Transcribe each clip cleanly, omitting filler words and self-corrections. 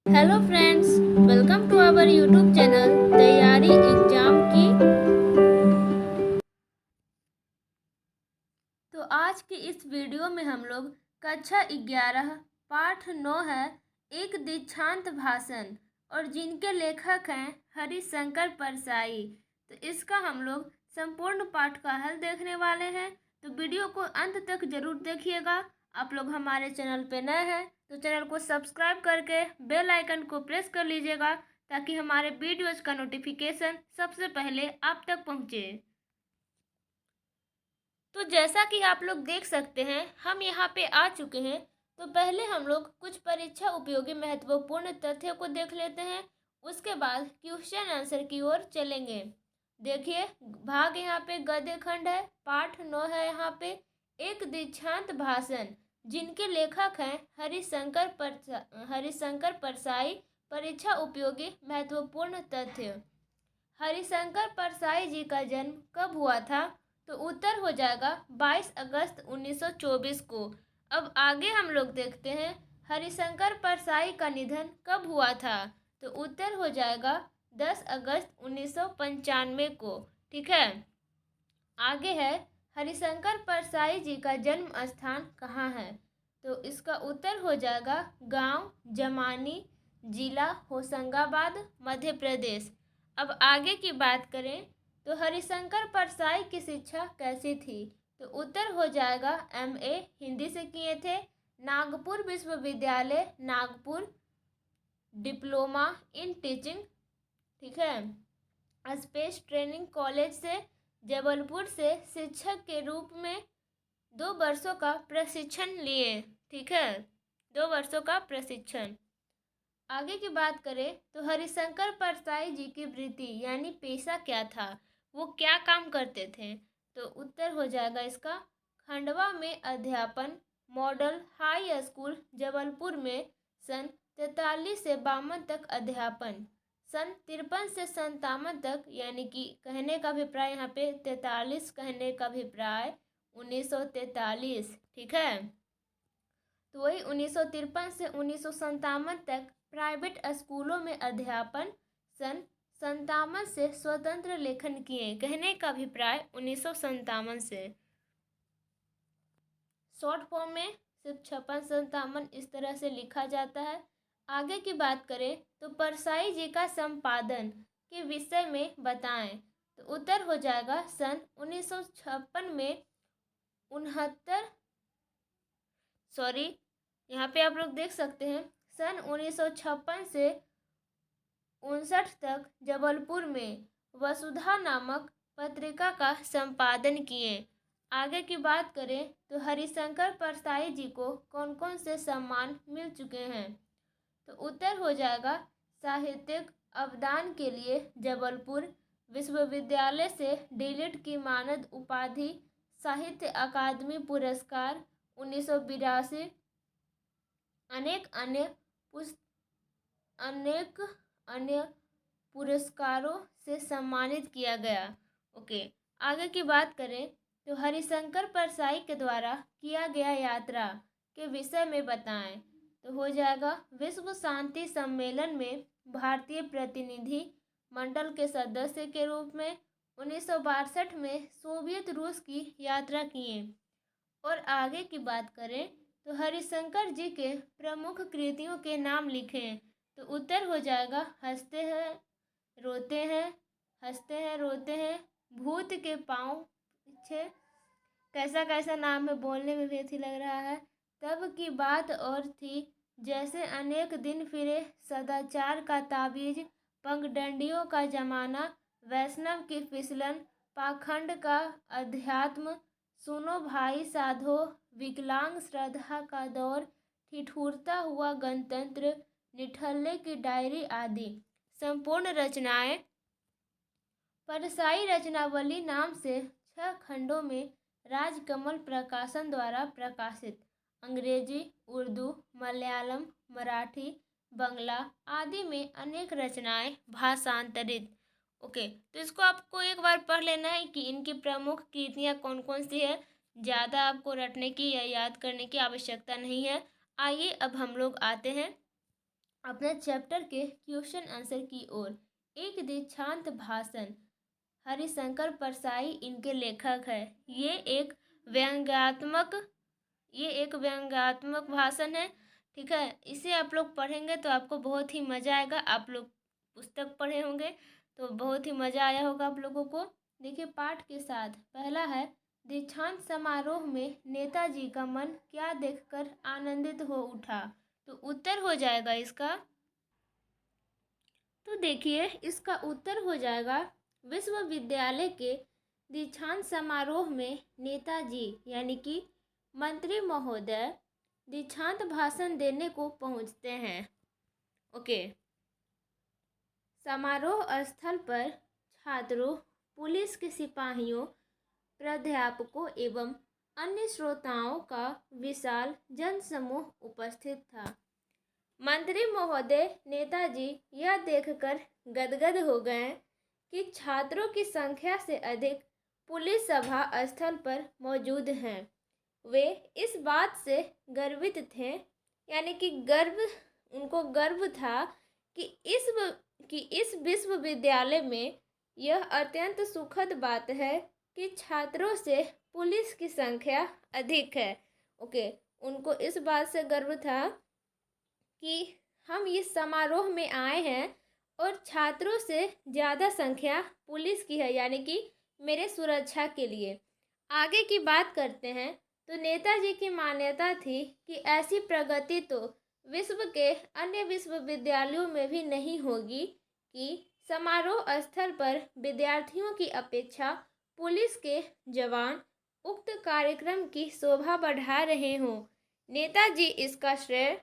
Hello friends, welcome to our YouTube channel तैयारी exam की। तो आज की इस वीडियो में हम लोग कक्षा 11 पाठ 9 है एक दीक्षांत भाषण और जिनके लेखक हैं हरिशंकर परसाई। तो इसका हम लोग संपूर्ण पाठ का हल देखने वाले हैं। तो वीडियो को अंत तक जरूर देखिएगा। आप लोग हमारे चैनल पे नए हैं तो चैनल को सब्सक्राइब करके बेल आइकन को प्रेस कर लीजिएगा ताकि हमारे वीडियोज का नोटिफिकेशन सबसे पहले आप तक पहुंचे। तो जैसा कि आप लोग देख सकते हैं हम यहाँ पे आ चुके हैं। तो पहले हम लोग कुछ परीक्षा उपयोगी महत्वपूर्ण तथ्यों को देख लेते हैं, उसके बाद क्वेश्चन आंसर की ओर चलेंगे। देखिए, भाग यहाँ पे गद्य खंड है, पाठ 9 है यहाँ पे एक दीक्षांत भाषण, जिनके लेखक हैं हरिशंकर परसाई। परीक्षा उपयोगी महत्वपूर्ण तथ्य। हरिशंकर परसाई जी का जन्म कब हुआ था? तो उत्तर हो जाएगा 22 अगस्त 1924 को। अब आगे हम लोग देखते हैं हरिशंकर परसाई का निधन कब हुआ था? तो उत्तर हो जाएगा 10 अगस्त 1995 को। ठीक है, आगे है हरिशंकर परसाई जी का जन्म स्थान कहाँ है? तो इसका उत्तर हो जाएगा गांव जमानी, जिला होशंगाबाद, मध्य प्रदेश। अब आगे की बात करें तो हरिशंकर परसाई की शिक्षा कैसी थी? तो उत्तर हो जाएगा MA हिंदी से किए थे, नागपुर विश्वविद्यालय नागपुर, डिप्लोमा इन टीचिंग। ठीक है, स्पेस ट्रेनिंग कॉलेज से जबलपुर से शिक्षक के रूप में 2 वर्षों का प्रशिक्षण लिए। ठीक है, 2 वर्षों का प्रशिक्षण। आगे की बात करें तो हरिशंकर परसाई जी की वृत्ति यानी पेशा क्या था? वो क्या काम करते थे? तो उत्तर हो जाएगा इसका खंडवा में अध्यापन, मॉडल हाई स्कूल जबलपुर में सन 43 से 52 तक अध्यापन, सन 53 से 57 तक, यानी कि कहने का अभिप्राय यहाँ पे 43, कहने का अभिप्राय 1943। ठीक है, तो वही 1953 से 1957 तक प्राइवेट स्कूलों में अध्यापन, सन 57 से स्वतंत्र लेखन किए, कहने का अभिप्राय 1957 से। शॉर्ट फॉर्म में सिर्फ 56-57 इस तरह से लिखा जाता है। आगे की बात करें तो परसाई जी का संपादन के विषय में बताएं। तो उत्तर हो जाएगा सन 1956 में 69, सॉरी यहाँ पे आप लोग देख सकते हैं सन 1956 से 59 तक जबलपुर में वसुधा नामक पत्रिका का संपादन किए। आगे की बात करें तो हरिशंकर परसाई जी को कौन कौन से सम्मान मिल चुके हैं? तो उत्तर हो जाएगा साहित्यिक अवदान के लिए जबलपुर विश्वविद्यालय से डीलिट की मानद उपाधि, साहित्य अकादमी पुरस्कार 1982, अनेक अन्य पुरस्कारों से सम्मानित किया गया। ओके, आगे की बात करें तो हरिशंकर परसाई के द्वारा किया गया यात्रा के विषय में बताएं। तो हो जाएगा विश्व शांति सम्मेलन में भारतीय प्रतिनिधि मंडल के सदस्य के रूप में 1962 में सोवियत रूस की यात्रा किए। और आगे की बात करें तो हरिशंकर जी के प्रमुख कृतियों के नाम लिखें। तो उत्तर हो जाएगा हंसते हैं रोते हैं, हंसते हैं रोते हैं, भूत के पाँव पीछे, कैसा कैसा नाम है, बोलने में भी अच्छी लग रहा है, तब की बात और थी, जैसे अनेक दिन फिरे, सदाचार का ताबीज, पगडंडियों का जमाना, वैष्णव की फिसलन, पाखंड का अध्यात्म, सुनो भाई साधो, विकलांग श्रद्धा का दौर, ठिठुरता हुआ गणतंत्र, निठल्ले की डायरी आदि। संपूर्ण रचनाएं परसाई रचनावली नाम से 6 खंडों में राजकमल प्रकाशन द्वारा प्रकाशित। अंग्रेजी, उर्दू, मलयालम, मराठी, बंगला आदि में अनेक रचनाएं भाषांतरित। ओके, तो इसको आपको एक बार पढ़ लेना है कि इनकी प्रमुख कृतियाँ कौन कौन सी है। ज़्यादा आपको रटने की या याद करने की आवश्यकता नहीं है। आइए अब हम लोग आते हैं अपने चैप्टर के क्वेश्चन आंसर की ओर। एक दीक्षांत भाषण, हरिशंकर परसाई इनके लेखक है। ये एक व्यंग्यात्मक भाषण है। ठीक है, इसे आप लोग पढ़ेंगे तो आपको बहुत ही मज़ा आएगा। आप लोग पुस्तक पढ़े होंगे तो बहुत ही मज़ा आया होगा आप लोगों को। देखिए पाठ के साथ पहला है, दीक्षांत समारोह में नेताजी का मन क्या देखकर आनंदित हो उठा। तो उत्तर हो जाएगा इसका, तो देखिए इसका उत्तर हो जाएगा, विश्वविद्यालय के दीक्षांत समारोह में नेताजी यानी कि मंत्री महोदय दीक्षांत भाषण देने को पहुंचते हैं। ओके, समारोह स्थल पर छात्रों, पुलिस के सिपाहियों, प्राध्यापकों एवं अन्य श्रोताओं का विशाल जनसमूह उपस्थित था। मंत्री महोदय नेताजी यह देखकर गदगद हो गए कि छात्रों की संख्या से अधिक पुलिस सभा स्थल पर मौजूद हैं। वे इस बात से गर्वित थे, यानी कि उनको गर्व था कि इस विश्वविद्यालय में यह अत्यंत सुखद बात है कि छात्रों से पुलिस की संख्या अधिक है। ओके, उनको इस बात से गर्व था कि हम इस समारोह में आए हैं और छात्रों से ज़्यादा संख्या पुलिस की है, यानी कि मेरे सुरक्षा के लिए। आगे की बात करते हैं तो नेताजी की मान्यता थी कि ऐसी प्रगति तो विश्व के अन्य विश्वविद्यालयों में भी नहीं होगी कि समारोह स्थल पर विद्यार्थियों की अपेक्षा पुलिस के जवान उक्त कार्यक्रम की शोभा बढ़ा रहे हों। नेताजी इसका श्रेय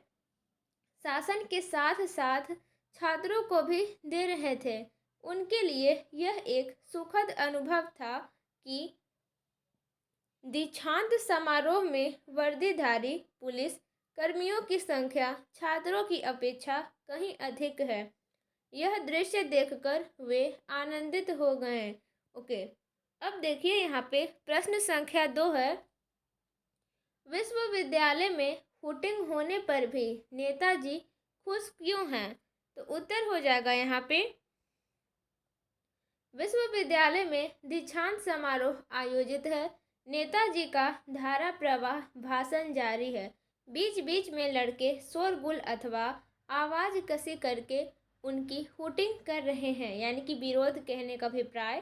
शासन के साथ साथ छात्रों को भी दे रहे थे। उनके लिए यह एक सुखद अनुभव था कि दीक्षांत समारोह में वर्दीधारी पुलिस कर्मियों की संख्या छात्रों की अपेक्षा कहीं अधिक है। यह दृश्य देखकर वे आनंदित हो गए। ओके, अब देखिए यहाँ पे प्रश्न संख्या 2 है, विश्वविद्यालय में शूटिंग होने पर भी नेताजी खुश क्यों हैं। तो उत्तर हो जाएगा यहाँ पे, विश्वविद्यालय में दीक्षांत समारोह आयोजित है, नेताजी का धारा प्रवाह भाषण जारी है, बीच बीच में लड़के शोरगुल अथवा आवाज़ कसी करके उनकी हुटिंग कर रहे हैं, यानी कि विरोध कहने का अभिप्राय।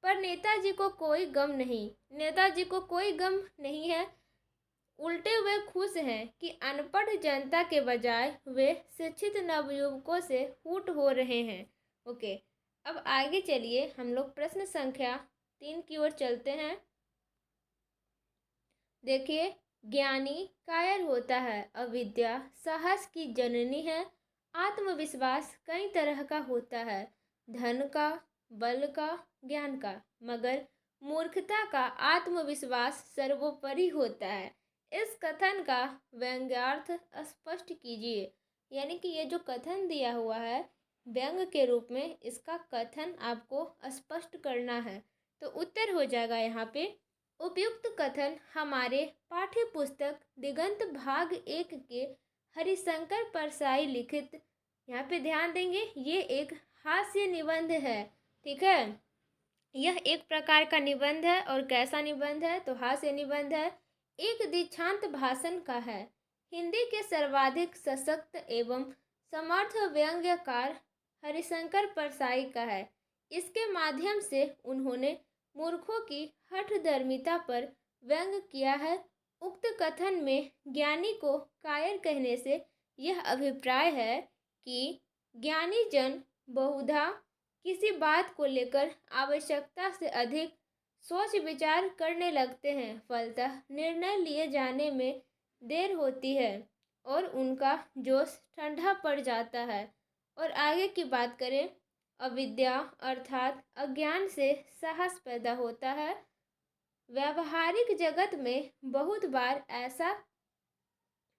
पर नेताजी को कोई गम नहीं है, उल्टे वे खुश हैं कि अनपढ़ जनता के बजाय वे शिक्षित नवयुवकों से हूट हो रहे हैं। ओके, अब आगे चलिए हम लोग प्रश्न संख्या 3 की ओर चलते हैं। देखिए, ज्ञानी कायर होता है, अविद्या साहस की जननी है, आत्मविश्वास कई तरह का होता है, धन का, बल का, ज्ञान का, मगर मूर्खता का आत्मविश्वास सर्वोपरि होता है। इस कथन का व्यंग्यार्थ स्पष्ट कीजिए, यानी कि ये जो कथन दिया हुआ है व्यंग के रूप में, इसका कथन आपको स्पष्ट करना है। तो उत्तर हो जाएगा यहाँ पे, उपयुक्त कथन हमारे पाठ्य पुस्तक दिगंत भाग 1 के हरिशंकर परसाई लिखित, यहाँ पे ध्यान देंगे, ये एक हास्य निबंध है। ठीक है, यह एक प्रकार का निबंध है। और कैसा निबंध है, तो हास्य निबंध है। एक दीक्षांत भाषण का है। हिंदी के सर्वाधिक सशक्त एवं समर्थ व्यंग्यकार हरिशंकर परसाई का है। इसके माध्यम से उन्होंने मूर्खों की हठधर्मिता पर व्यंग किया है। उक्त कथन में ज्ञानी को कायर कहने से यह अभिप्राय है कि ज्ञानी जन बहुधा किसी बात को लेकर आवश्यकता से अधिक सोच विचार करने लगते हैं, फलतः निर्णय लिए जाने में देर होती है और उनका जोश ठंडा पड़ जाता है। और आगे की बात करें, अविद्या अर्थात अज्ञान से साहस पैदा होता है। व्यावहारिक जगत में बहुत बार ऐसा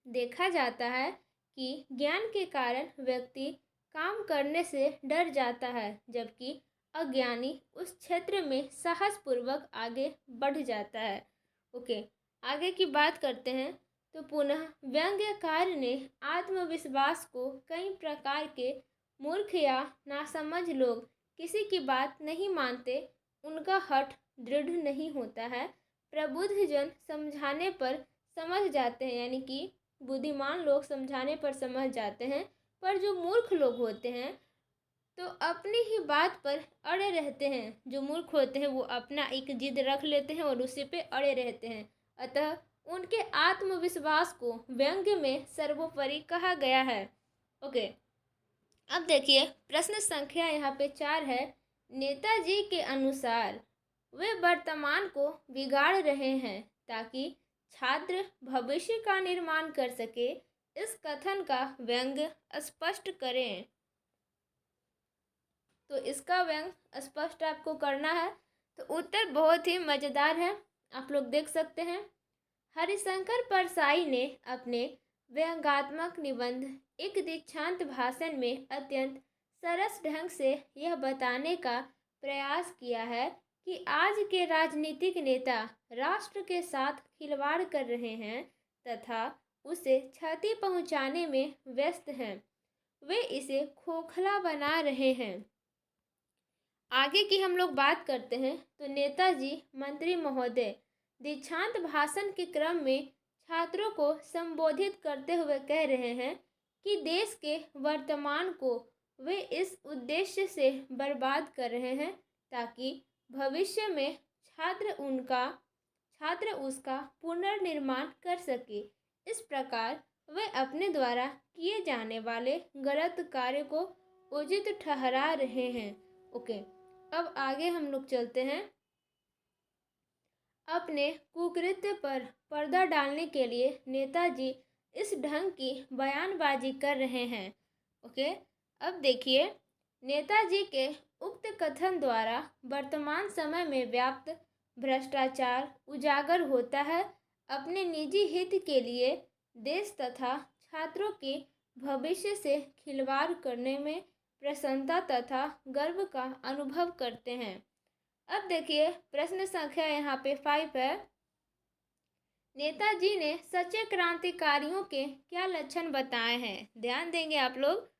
देखा जाता है कि ज्ञान के कारण व्यक्ति काम करने से डर जाता है, जबकि अज्ञानी उस क्षेत्र में साहसपूर्वक आगे बढ़ जाता है। ओके, आगे की बात करते हैं तो पुनः व्यंग्यकार ने आत्मविश्वास को कई प्रकार के मूर्ख या नासमझ लोग किसी की बात नहीं मानते, उनका हठ दृढ़ नहीं होता है। प्रबुद्ध जन समझाने पर समझ जाते हैं, यानी कि बुद्धिमान लोग समझाने पर समझ जाते हैं, पर जो मूर्ख लोग होते हैं तो अपनी ही बात पर अड़े रहते हैं। जो मूर्ख होते हैं वो अपना एक जिद रख लेते हैं और उसी पे अड़े रहते हैं। अतः उनके आत्मविश्वास को व्यंग्य में सर्वोपरि कहा गया है। ओके, अब देखिए प्रश्न संख्या यहाँ पे 4 है। नेताजी के अनुसार वे वर्तमान को बिगाड़ रहे हैं ताकि छात्र भविष्य का निर्माण कर सके। इस कथन का व्यंग्य स्पष्ट करें। तो इसका व्यंग्य स्पष्ट आपको करना है। तो उत्तर बहुत ही मज़ेदार है, आप लोग देख सकते हैं। हरिशंकर परसाई ने अपने व्यंग्यात्मक निबंध एक दीक्षांत भाषण में अत्यंत सरस ढंग से यह बताने का प्रयास किया है कि आज के राजनीतिक नेता राष्ट्र के साथ खिलवाड़ कर रहे हैं तथा उसे क्षति पहुंचाने में व्यस्त हैं। वे इसे खोखला बना रहे हैं। आगे की हम लोग बात करते हैं तो नेताजी मंत्री महोदय दीक्षांत भाषण के क्रम में छात्रों को संबोधित करते हुए कह रहे हैं कि देश के वर्तमान को वे इस उद्देश्य से बर्बाद कर रहे हैं ताकि भविष्य में छात्र उसका पुनर्निर्माण कर सके। इस प्रकार वे अपने द्वारा किए जाने वाले गलत कार्य को उचित ठहरा रहे हैं। ओके, अब आगे हम लोग चलते हैं। अपने कुकृत्य पर पर्दा डालने के लिए नेताजी इस ढंग की बयानबाजी कर रहे हैं। ओके, अब देखिए नेताजी के उक्त कथन द्वारा वर्तमान समय में व्याप्त भ्रष्टाचार उजागर होता है। अपने निजी हित के लिए देश तथा छात्रों के भविष्य से खिलवाड़ करने में प्रसन्नता तथा गर्व का अनुभव करते हैं। अब देखिए प्रश्न संख्या यहाँ पे 5 है। नेताजी ने सच्चे क्रांतिकारियों के क्या लक्षण बताए हैं? ध्यान देंगे आप लोग।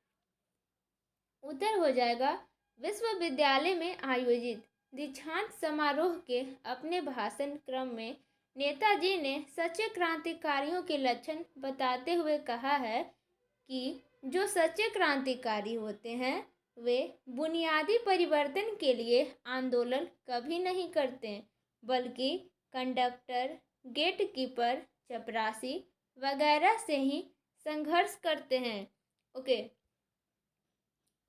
उत्तर हो जाएगा विश्वविद्यालय में आयोजित दीक्षांत समारोह के अपने भाषण क्रम में नेताजी ने सच्चे क्रांतिकारियों के लक्षण बताते हुए कहा है कि जो सच्चे क्रांतिकारी होते हैं वे बुनियादी परिवर्तन के लिए आंदोलन कभी नहीं करते, बल्कि कंडक्टर, गेटकीपर, चपरासी वगैरह से ही संघर्ष करते हैं। ओके,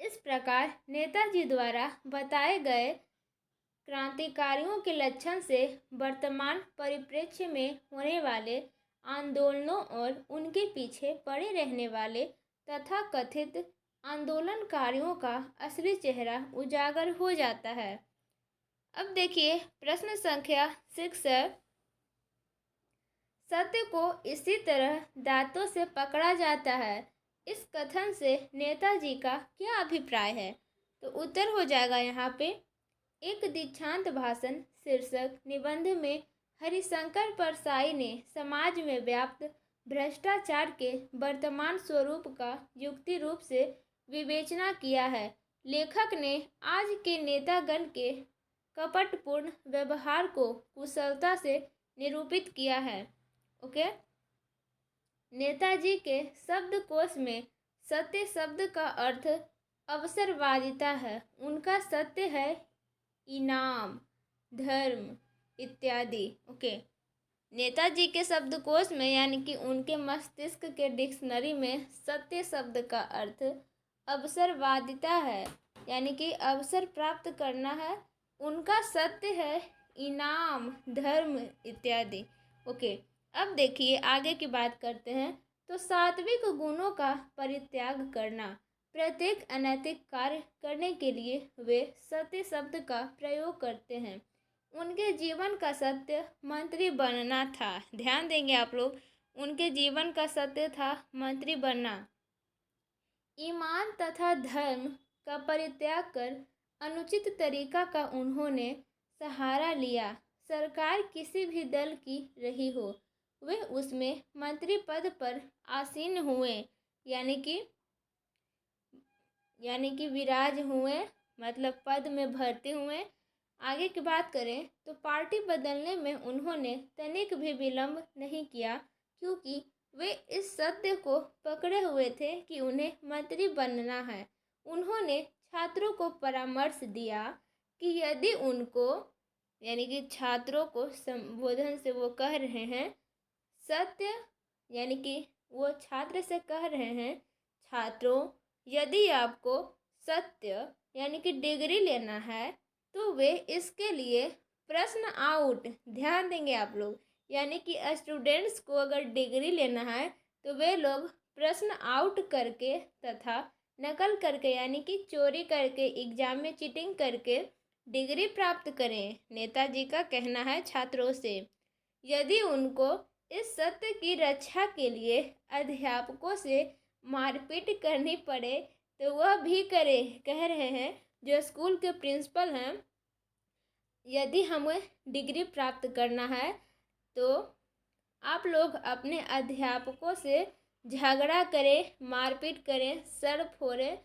इस प्रकार नेताजी द्वारा बताए गए क्रांतिकारियों के लक्षण से वर्तमान परिप्रेक्ष्य में होने वाले आंदोलनों और उनके पीछे पड़े रहने वाले तथा कथित आंदोलनकारियों का असली चेहरा उजागर हो जाता है। अब देखिए प्रश्न संख्या 6 है। सत्य को इसी तरह दांतों से पकड़ा जाता है, इस कथन से नेताजी का क्या अभिप्राय है? तो उत्तर हो जाएगा यहाँ पे एक दीक्षांत भाषण शीर्षक निबंध में हरिशंकर परसाई ने समाज में व्याप्त भ्रष्टाचार के वर्तमान स्वरूप का युक्ति रूप से विवेचना किया है। लेखक ने आज के नेतागण के कपटपूर्ण व्यवहार को कुशलता से निरूपित किया है। ओके, नेताजी के शब्दकोश में सत्य शब्द का अर्थ अवसरवादिता है। उनका सत्य है इनाम, धर्म इत्यादि। ओके, नेताजी के शब्दकोश में यानी कि उनके मस्तिष्क के डिक्शनरी में सत्य शब्द का अर्थ अवसरवादिता है, यानी कि अवसर प्राप्त करना है। उनका सत्य है इनाम, धर्म इत्यादि। ओके, अब देखिए आगे की बात करते हैं। तो सात्विक गुणों का परित्याग करना, प्रत्येक अनैतिक कार्य करने के लिए वे सत्य शब्द का प्रयोग करते हैं। उनके जीवन का सत्य मंत्री बनना था। ध्यान देंगे आप लोग, उनके जीवन का सत्य था मंत्री बनना। ईमान तथा धर्म का परित्याग कर अनुचित तरीका का उन्होंने सहारा लिया। सरकार किसी भी दल की रही हो, वे उसमें मंत्री पद पर आसीन हुए, यानी कि विराज हुए, मतलब पद में भर्ती हुए। आगे की बात करें तो पार्टी बदलने में उन्होंने तनिक भी विलंब नहीं किया, क्योंकि वे इस सत्य को पकड़े हुए थे कि उन्हें मंत्री बनना है। उन्होंने छात्रों को परामर्श दिया कि यदि उनको, यानी कि छात्रों को संबोधन से वो कह रहे हैं सत्य, यानी कि वो छात्र से कह रहे हैं, छात्रों, यदि आपको सत्य यानी कि डिग्री लेना है तो वे इसके लिए प्रश्न आउट, ध्यान देंगे आप लोग, यानी कि स्टूडेंट्स को अगर डिग्री लेना है तो वे लोग प्रश्न आउट करके तथा नकल करके, यानी कि चोरी करके, एग्जाम में चीटिंग करके डिग्री प्राप्त करें। नेताजी का कहना है छात्रों से, यदि उनको इस सत्य की रक्षा के लिए अध्यापकों से मारपीट करनी पड़े तो वह भी करे। कह रहे हैं जो स्कूल के प्रिंसिपल हैं, यदि हमें डिग्री प्राप्त करना है तो आप लोग अपने अध्यापकों से झगड़ा करें, मारपीट करें, सर फोड़ें,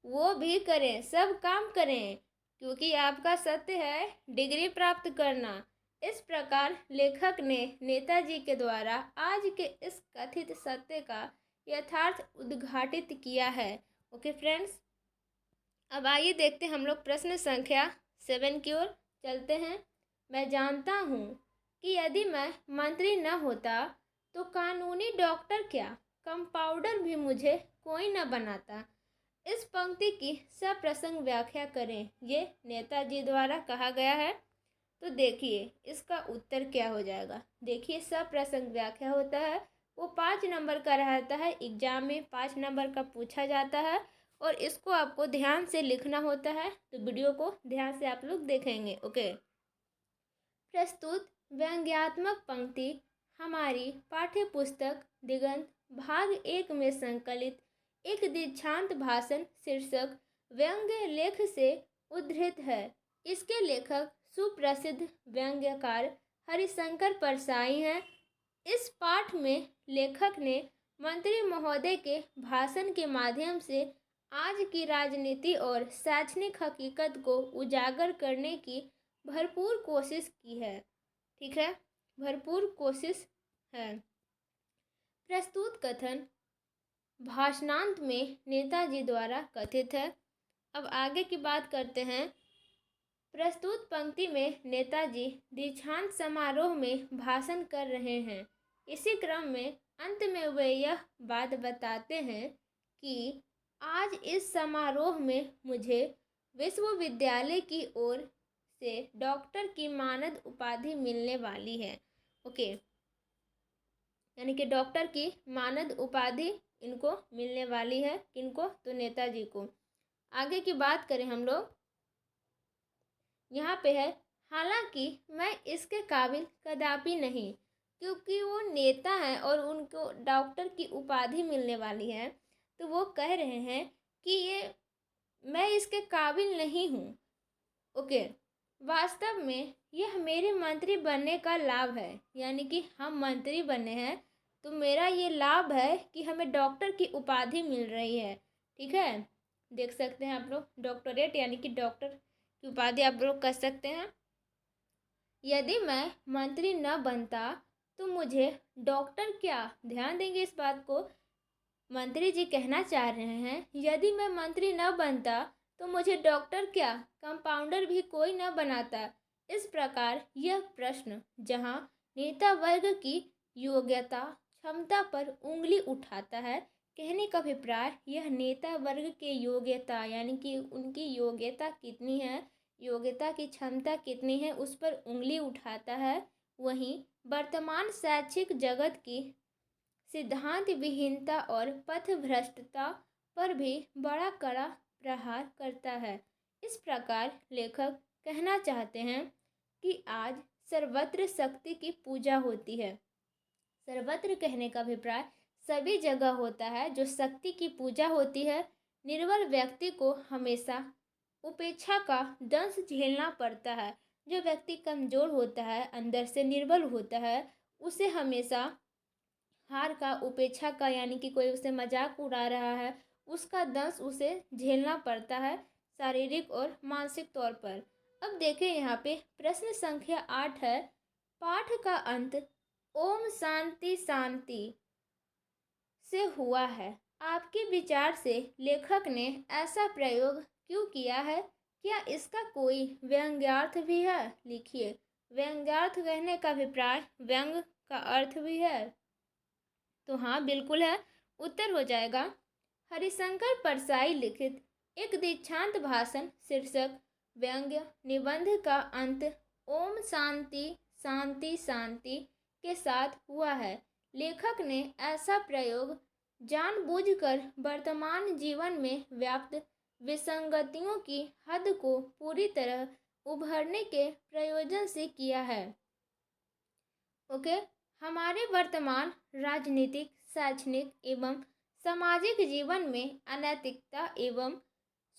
वो भी करें, सब काम करें, क्योंकि आपका सत्य है डिग्री प्राप्त करना। इस प्रकार लेखक ने नेताजी के द्वारा आज के इस कथित सत्य का यथार्थ उद्घाटित किया है। ओके फ्रेंड्स, अब आइए देखते हैं हम लोग प्रश्न संख्या 7 की ओर चलते हैं। मैं जानता हूँ कि यदि मैं मंत्री न होता तो कानूनी डॉक्टर क्या, कंपाउंडर भी मुझे कोई न बनाता। इस पंक्ति की सप्रसंग व्याख्या करें, ये नेताजी द्वारा कहा गया है। तो देखिए इसका उत्तर क्या हो जाएगा। देखिए सप्रसंग व्याख्या होता है वो 5 नंबर का रहता है, एग्जाम में 5 नंबर का पूछा जाता है और इसको आपको ध्यान से लिखना होता है, तो वीडियो को ध्यान से आप लोग देखेंगे। ओके, प्रस्तुत व्यंग्यात्मक पंक्ति हमारी पाठ्य पुस्तक दिगंत भाग 1 में संकलित एक दीक्षांत भाषण शीर्षक व्यंग्य लेख से उद्धृत है। इसके लेखक सुप्रसिद्ध व्यंग्यकार हरिशंकर परसाई हैं। इस पाठ में लेखक ने मंत्री महोदय के भाषण के माध्यम से आज की राजनीति और शैक्षणिक हकीकत को उजागर करने की भरपूर कोशिश की है। ठीक है, भरपूर कोशिश है। प्रस्तुत कथन भाषणांत में नेताजी द्वारा कथित है। अब आगे की बात करते हैं। प्रस्तुत पंक्ति में नेताजी दीक्षांत समारोह में भाषण कर रहे हैं। इसी क्रम में अंत में वे यह बात बताते हैं कि आज इस समारोह में मुझे विश्वविद्यालय की ओर से डॉक्टर की मानद उपाधि मिलने वाली है। ओके, यानी कि डॉक्टर की मानद उपाधि इनको मिलने वाली है। किनको? तो नेताजी को। आगे की बात करें हम लोग, यहाँ पे है, हालांकि मैं इसके काबिल कदापि नहीं, क्योंकि वो नेता हैं और उनको डॉक्टर की उपाधि मिलने वाली है, तो वो कह रहे हैं कि ये मैं इसके काबिल नहीं हूँ। ओके, वास्तव में यह मेरे मंत्री बनने का लाभ है, यानी कि हम मंत्री बने हैं तो मेरा ये लाभ है कि हमें डॉक्टर की उपाधि मिल रही है। ठीक है, देख सकते हैं आप लोग, डॉक्टरेट यानी कि डॉक्टर की उपाधि आप लोग कर सकते हैं। यदि मैं मंत्री न बनता तो मुझे डॉक्टर क्या, ध्यान देंगे इस बात को, मंत्री जी कहना चाह रहे हैं यदि मैं मंत्री न बनता तो मुझे डॉक्टर क्या, कंपाउंडर भी कोई न बनाता। इस प्रकार यह प्रश्न जहां नेता वर्ग की योग्यता क्षमता पर उंगली उठाता है, कहने का अभिप्राय यह नेता वर्ग के योग्यता यानी कि उनकी योग्यता कितनी है, योग्यता की क्षमता कितनी है, उस पर उंगली उठाता है। वहीं वर्तमान शैक्षिक जगत की सिद्धांत विहीनता और पथभ्रष्टता पर भी बड़ा कड़ा प्रहार करता है। इस प्रकार लेखक कहना चाहते हैं कि आज सर्वत्र शक्ति की पूजा होती है। सर्वत्र कहने का अभिप्राय सभी जगह होता है जो शक्ति की पूजा होती है। निर्बल व्यक्ति को हमेशा उपेक्षा का दंश झेलना पड़ता है। जो व्यक्ति कमज़ोर होता है, अंदर से निर्बल होता है, उसे हमेशा हार का, उपेक्षा का, यानी कि कोई उसे मजाक उड़ा रहा है, उसका दंश उसे झेलना पड़ता है शारीरिक और मानसिक तौर पर। अब देखें यहाँ पे प्रश्न संख्या 8 है, पाठ का अंत ओम शांति शांति से हुआ है। आपके विचार से लेखक ने ऐसा प्रयोग क्यों किया है? क्या इसका कोई व्यंग्यार्थ भी है? लिखिए। व्यंग्यार्थ कहने का अभिप्राय व्यंग का अर्थ भी है। तो हाँ, बिल्कुल है। उत्तर हो जाएगा हरिशंकर परसाई लिखित एक दीक्षांत भाषण शीर्षक व्यंग्य निबंध का अंत ओम शांति शांति शांति के साथ हुआ है। लेखक ने ऐसा प्रयोग जानबूझकर वर्तमान जीवन में व्याप्त विसंगतियों की हद को पूरी तरह उभरने के प्रयोजन से किया है। ओके, हमारे वर्तमान राजनीतिक, शैक्षणिक एवं सामाजिक जीवन में अनैतिकता एवं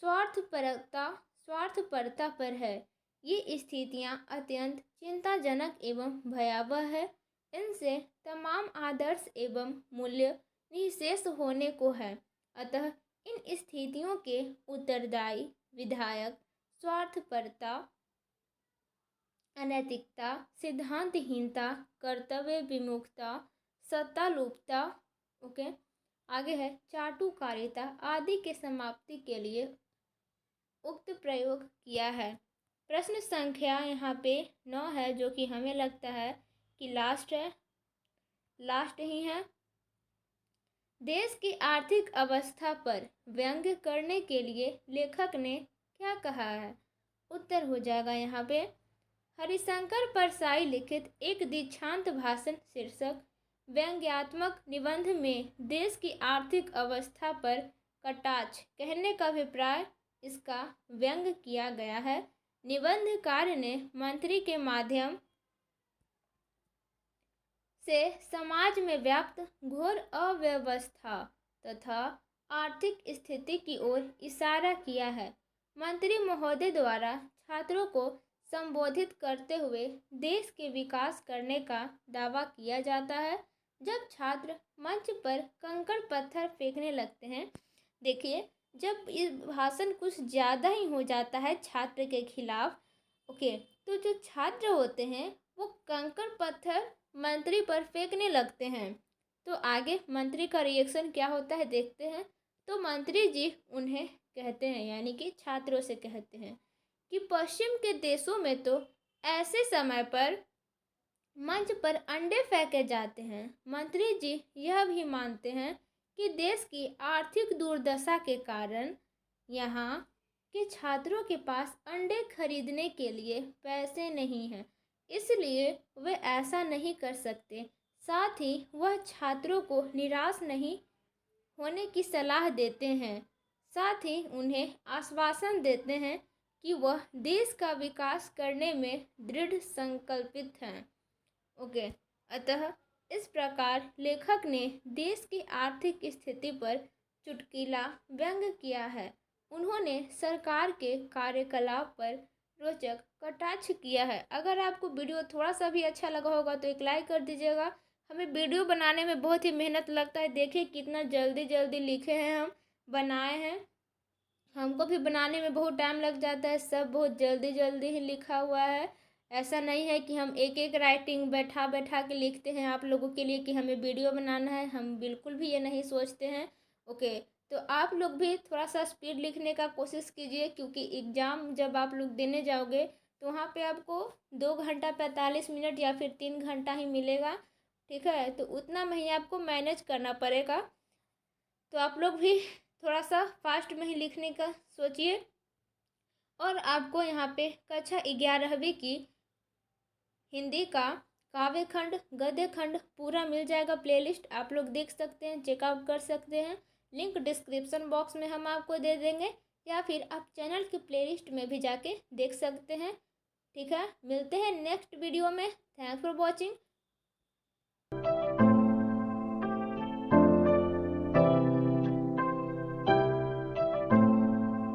स्वार्थपरता पर है। ये स्थितियां अत्यंत चिंताजनक एवं भयावह है। इनसे तमाम आदर्श एवं मूल्य निःशेष होने को है। अतः इन स्थितियों के उत्तरदायी विधायक स्वार्थपरता, अनैतिकता, सिद्धांतहीनता, कर्तव्य विमुखता, सत्तालोलुपता, ओके, आगे है चाटुकारिता आदि के समाप्ति के लिए उक्त प्रयोग किया है। प्रश्न संख्या यहाँ पे 9 है, जो कि हमें लगता है कि लास्ट ही है। देश की आर्थिक अवस्था पर व्यंग्य करने के लिए लेखक ने क्या कहा है? उत्तर हो जाएगा यहाँ पे हरिशंकर परसाई लिखित एक दीक्षांत भाषण शीर्षक व्यंग्यात्मक निबंध में देश की आर्थिक अवस्था पर कटाक्ष कहने का अभिप्राय इसका व्यंग्य किया गया है। निबंधकार ने मंत्री के माध्यम से समाज में व्याप्त घोर अव्यवस्था तथा आर्थिक स्थिति की ओर इशारा किया है। मंत्री महोदय द्वारा छात्रों को संबोधित करते हुए देश के विकास करने का दावा किया जाता है। जब छात्र मंच पर कंकड़ पत्थर फेंकने लगते हैं, देखिए जब इस भाषण कुछ ज़्यादा ही हो जाता है छात्र के खिलाफ, ओके, तो जो छात्र होते हैं वो कंकड़ पत्थर मंत्री पर फेंकने लगते हैं। तो आगे मंत्री का रिएक्शन क्या होता है देखते हैं। तो मंत्री जी उन्हें कहते हैं, यानी कि छात्रों से कहते हैं कि पश्चिम के देशों में तो ऐसे समय पर मंच पर अंडे फेंके जाते हैं। मंत्री जी यह भी मानते हैं कि देश की आर्थिक दुर्दशा के कारण यहाँ के छात्रों के पास अंडे खरीदने के लिए पैसे नहीं हैं, इसलिए वे ऐसा नहीं कर सकते। साथ ही वह छात्रों को निराश नहीं होने की सलाह देते हैं। साथ ही उन्हें आश्वासन देते हैं कि वह देश का विकास करने में दृढ़ संकल्पित हैं। ओके, अतः इस प्रकार लेखक ने देश की आर्थिक स्थिति पर चुटकीला व्यंग्य किया है। उन्होंने सरकार के कार्यकलाप पर रोचक कटाक्ष किया है। अगर आपको वीडियो थोड़ा सा भी अच्छा लगा होगा तो एक लाइक कर दीजिएगा। हमें वीडियो बनाने में बहुत ही मेहनत लगता है। देखिए कितना जल्दी जल्दी लिखे हैं, हम बनाए हैं। हमको भी बनाने में बहुत टाइम लग जाता है, सब बहुत जल्दी जल्दी ही लिखा हुआ है। ऐसा नहीं है कि हम एक एक राइटिंग बैठा बैठा के लिखते हैं आप लोगों के लिए कि हमें वीडियो बनाना है, हम बिल्कुल भी ये नहीं सोचते हैं। ओके, तो आप लोग भी थोड़ा सा स्पीड लिखने का कोशिश कीजिए, क्योंकि एग्ज़ाम जब आप लोग देने जाओगे तो वहाँ पे आपको 2 घंटा 45 मिनट या फिर 3 घंटा ही मिलेगा, ठीक है। तो उतना में ही आपको मैनेज करना पड़ेगा। तो आप लोग भी थोड़ा सा फास्ट में ही लिखने का सोचिए। और आपको यहाँ पे कक्षा 11वीं की हिंदी का काव्य खंड, गद्य खंड पूरा मिल जाएगा। प्लेलिस्ट आप लोग देख सकते हैं, चेकआउट कर सकते हैं। लिंक डिस्क्रिप्शन बॉक्स में हम आपको दे देंगे, या फिर आप चैनल की प्लेलिस्ट में भी जाके देख सकते हैं, ठीक है। मिलते हैं नेक्स्ट वीडियो में। Thanks for watching.